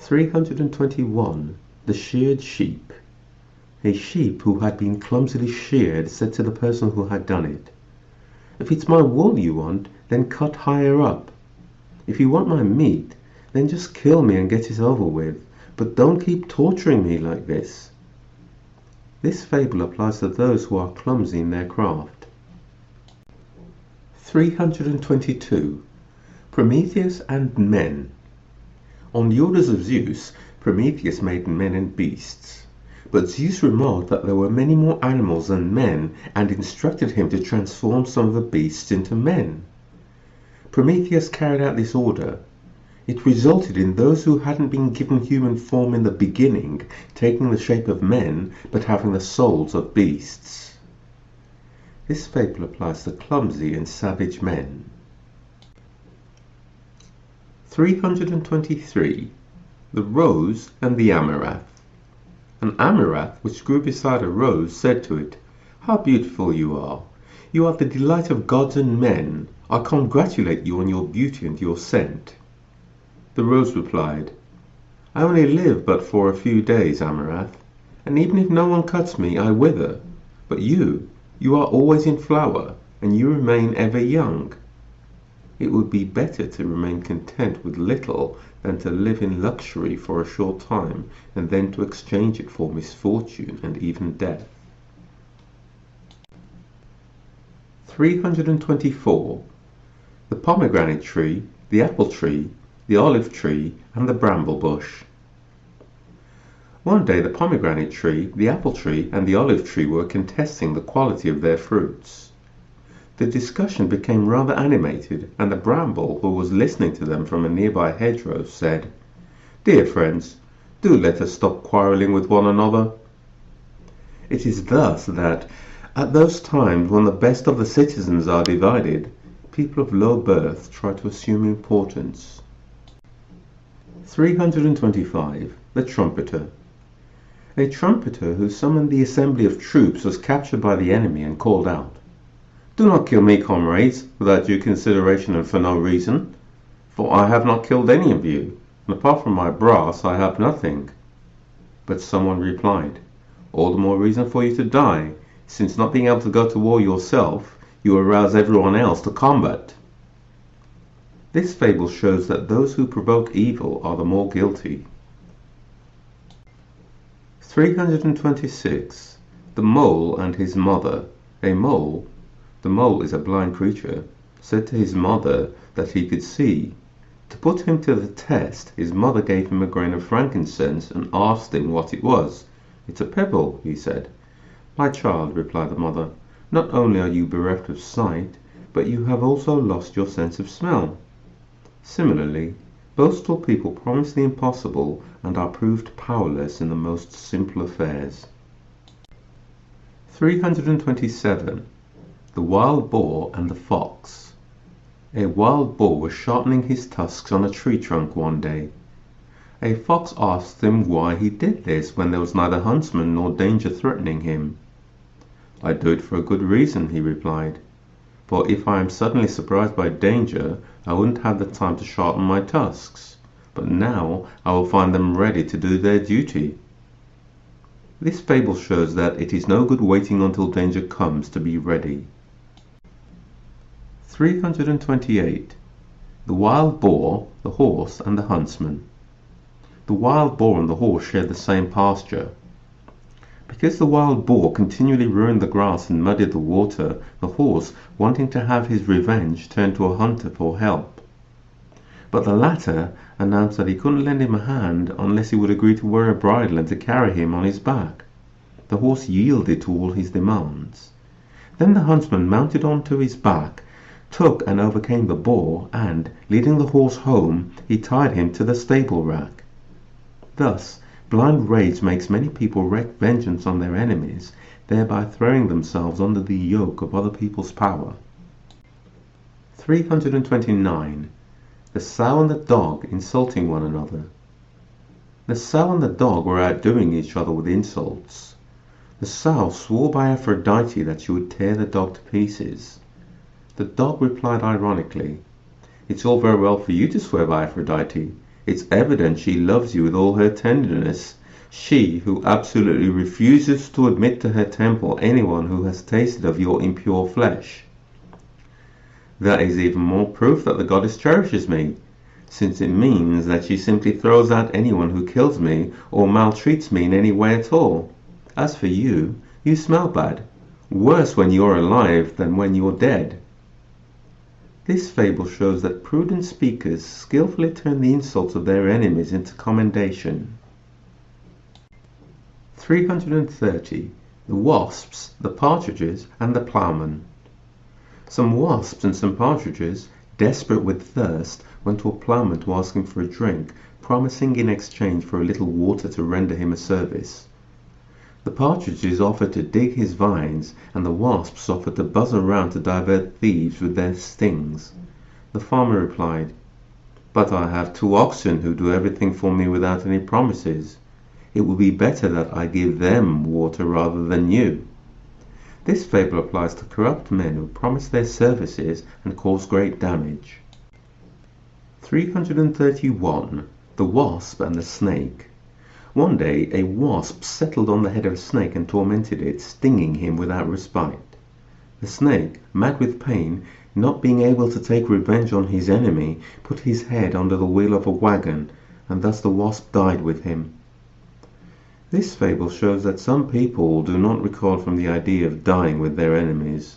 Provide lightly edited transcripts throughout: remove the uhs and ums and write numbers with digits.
321. The Sheared Sheep. A sheep who had been clumsily sheared said to the person who had done it, "If it's my wool you want, then cut higher up. If you want my meat, then just kill me and get it over with, but don't keep torturing me like this." This fable applies to those who are clumsy in their craft. 322. Prometheus and Men. On the orders of Zeus, Prometheus made men and beasts. But Zeus remarked that there were many more animals than men and instructed him to transform some of the beasts into men. Prometheus carried out this order. It resulted in those who hadn't been given human form in the beginning taking the shape of men but having the souls of beasts. This fable applies to clumsy and savage men. 323. The Rose and the Amaranth. An amaranth which grew beside a rose said to it, "How beautiful you are! You are the delight of gods and men. I congratulate you on your beauty and your scent." The rose replied, "I only live but for a few days, Amaranth, and even if no one cuts me, I wither. But you are always in flower, and you remain ever young. It would be better to remain content with little than to live in luxury for a short time and then to exchange it for misfortune and even death." 324. The pomegranate tree, the apple tree, the olive tree, and the bramble bush. One day the pomegranate tree, the apple tree, and the olive tree were contesting the quality of their fruits. The discussion became rather animated, and the bramble, who was listening to them from a nearby hedgerow, said, "Dear friends, do let us stop quarrelling with one another." It is thus that, at those times when the best of the citizens are divided, people of low birth try to assume importance. 325. The Trumpeter. A trumpeter who summoned the assembly of troops was captured by the enemy and called out, "Do not kill me, comrades, without due consideration and for no reason, for I have not killed any of you, and apart from my brass I have nothing." But someone replied, "All the more reason for you to die, since not being able to go to war yourself, you arouse everyone else to combat." This fable shows that those who provoke evil are the more guilty. 326. The Mole and His Mother. A mole, the mole is a blind creature, said to his mother that he could see. To put him to the test, his mother gave him a grain of frankincense and asked him what it was. "It's a pebble," he said. "My child," replied the mother, "not only are you bereft of sight, but you have also lost your sense of smell." Similarly, boastful people promise the impossible and are proved powerless in the most simple affairs. 327. The Wild Boar and the Fox. A wild boar was sharpening his tusks on a tree trunk one day. A fox asked him why he did this when there was neither huntsman nor danger threatening him. "I do it for a good reason," he replied, "for if I am suddenly surprised by danger, I wouldn't have the time to sharpen my tusks, but now I will find them ready to do their duty." This fable shows that it is no good waiting until danger comes to be ready. 328. The Wild Boar, the Horse, and the Huntsman. The wild boar and the horse shared the same pasture. Because the wild boar continually ruined the grass and muddied the water, the horse, wanting to have his revenge, turned to a hunter for help. But the latter announced that he couldn't lend him a hand unless he would agree to wear a bridle and to carry him on his back. The horse yielded to all his demands. Then the huntsman mounted onto his back, took and overcame the boar, and, leading the horse home, he tied him to the stable rack. Thus, blind rage makes many people wreak vengeance on their enemies, thereby throwing themselves under the yoke of other people's power. 329. The Sow and the Dog insulting one another. The sow and the dog were outdoing each other with insults. The sow swore by Aphrodite that she would tear the dog to pieces. The dog replied ironically, "It's all very well for you to swear by Aphrodite, It's evident she loves you with all her tenderness, she who absolutely refuses to admit to her temple anyone who has tasted of your impure flesh. That is even more proof that the goddess cherishes me, since it means that she simply throws out anyone who kills me or maltreats me in any way at all. As for you, you smell bad, worse when you're alive than when you're dead. This fable shows that prudent speakers skillfully turn the insults of their enemies into commendation. 330. The wasps, the partridges, and the ploughman. Some wasps and some partridges, desperate with thirst, went to a ploughman to ask him for a drink, promising in exchange for a little water to render him a service. The partridges offered to dig his vines, and the wasps offered to buzz around to divert thieves with their stings. The farmer replied, "But I have 2 oxen who do everything for me without any promises. It would be better that I give them water rather than you." This fable applies to corrupt men who promise their services and cause great damage. 331. The wasp and the snake. One day a wasp settled on the head of a snake and tormented it, stinging him without respite. The snake, mad with pain, not being able to take revenge on his enemy, put his head under the wheel of a wagon, and thus the wasp died with him. This fable shows that some people do not recoil from the idea of dying with their enemies.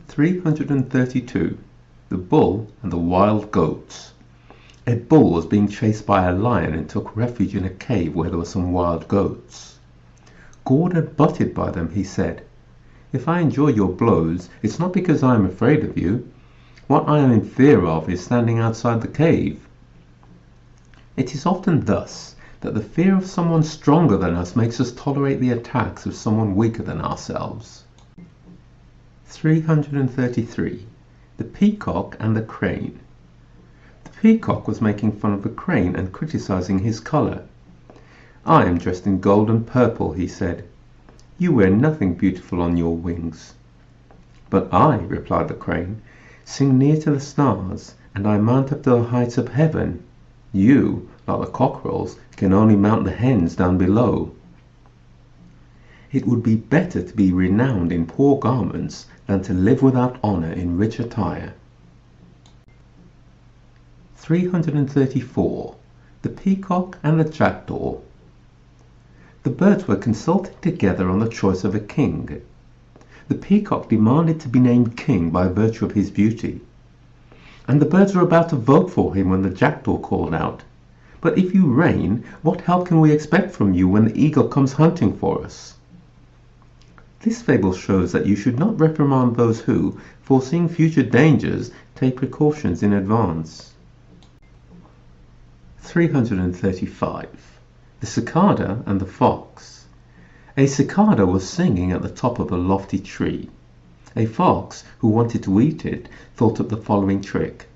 332. The bull and the wild goats. A bull was being chased by a lion and took refuge in a cave where there were some wild goats. Gored and butted by them, he said, "If I enjoy your blows, it's not because I am afraid of you. What I am in fear of is standing outside the cave." It is often thus that the fear of someone stronger than us makes us tolerate the attacks of someone weaker than ourselves. 333. The peacock and the crane. The peacock was making fun of the crane and criticizing his color. "I am dressed in gold and purple," he said. "You wear nothing beautiful on your wings." "But I," replied the crane, "sing near to the stars, and I mount up to the heights of heaven. You, like the cockerels, can only mount the hens down below." It would be better to be renowned in poor garments than to live without honor in rich attire. 334. The peacock and the jackdaw. The birds were consulting together on the choice of a king. The peacock demanded to be named king by virtue of his beauty, and the birds were about to vote for him when the jackdaw called out, "But if you reign, what help can we expect from you when the eagle comes hunting for us?" This fable shows that you should not reprimand those who, foreseeing future dangers, take precautions in advance. 335. The cicada and the fox. A cicada was singing at the top of a lofty tree. A fox, who wanted to eat it, thought up the following trick.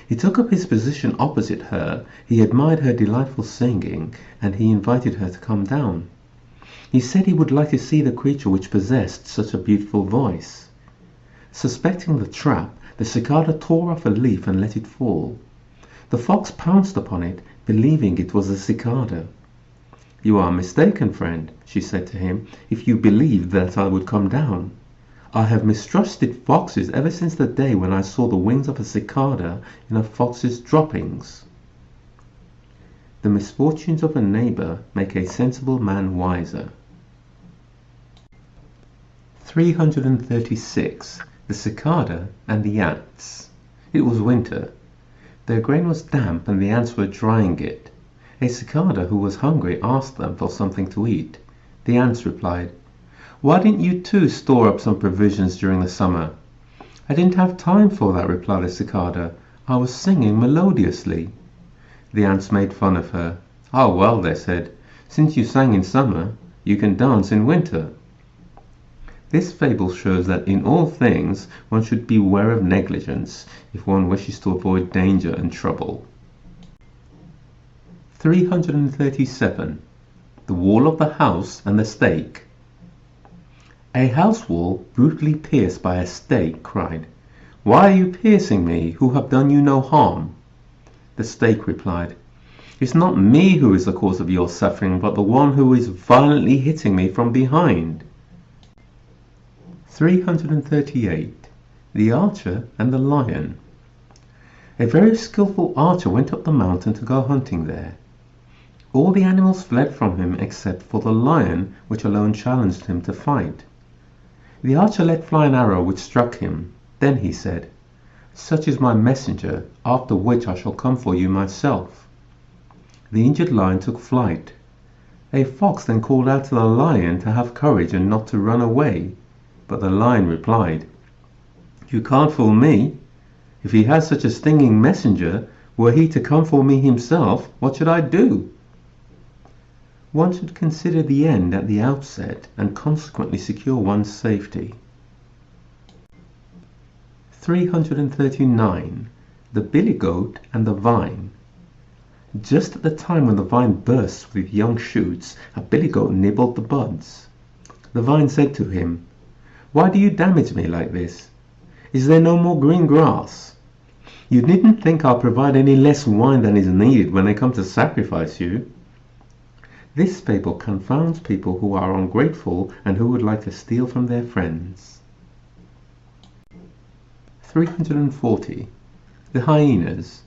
He took up his position opposite her, he admired her delightful singing, and he invited her to come down. He said he would like to see the creature which possessed such a beautiful voice. Suspecting the trap, the cicada tore off a leaf and let it fall. The fox pounced upon it, believing it was a cicada. "You are mistaken, friend," she said to him, "if you believed that I would come down. I have mistrusted foxes ever since the day when I saw the wings of a cicada in a fox's droppings." The misfortunes of a neighbor make a sensible man wiser. 336. The cicada and the ants. It was winter. Their grain was damp and the ants were drying it. A cicada who was hungry asked them for something to eat. The ants replied, "Why didn't you too store up some provisions during the summer?" "I didn't have time for that," replied the cicada. "I was singing melodiously." The ants made fun of her. "Oh well," they said, "since you sang in summer, you can dance in winter." This fable shows that in all things one should beware of negligence if one wishes to avoid danger and trouble. 337. The wall of the house and the stake. A house wall, brutally pierced by a stake, cried, "Why are you piercing me, who have done you no harm?" The stake replied, "It's not me who is the cause of your suffering, but the one who is violently hitting me from behind." 338. The Archer and the Lion. A very skillful archer went up the mountain to go hunting there. All the animals fled from him except for the lion, which alone challenged him to fight. The archer let fly an arrow which struck him. Then he said, "Such is my messenger, after which I shall come for you myself." The injured lion took flight. A fox then called out to the lion to have courage and not to run away. But the lion replied, "You can't fool me. If he has such a stinging messenger, were he to come for me himself, what should I do?" One should consider the end at the outset and consequently secure one's safety. 339. The Billy Goat and the Vine. Just at the time when the vine bursts with young shoots, a billy goat nibbled the buds. The vine said to him, "Why do you damage me like this? Is there no more green grass? You needn't think I'll provide any less wine than is needed when I come to sacrifice you." This fable confounds people who are ungrateful and who would like to steal from their friends. 340. The Hyenas.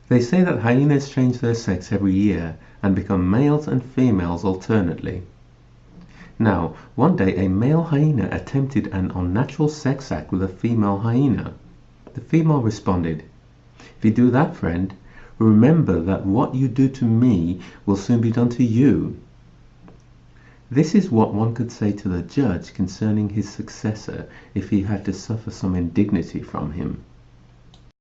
They say that hyenas change their sex every year and become males and females alternately. Now, one day a male hyena attempted an unnatural sex act with a female hyena. The female responded, "If you do that, friend, remember that what you do to me will soon be done to you." This is what one could say to the judge concerning his successor if he had to suffer some indignity from him.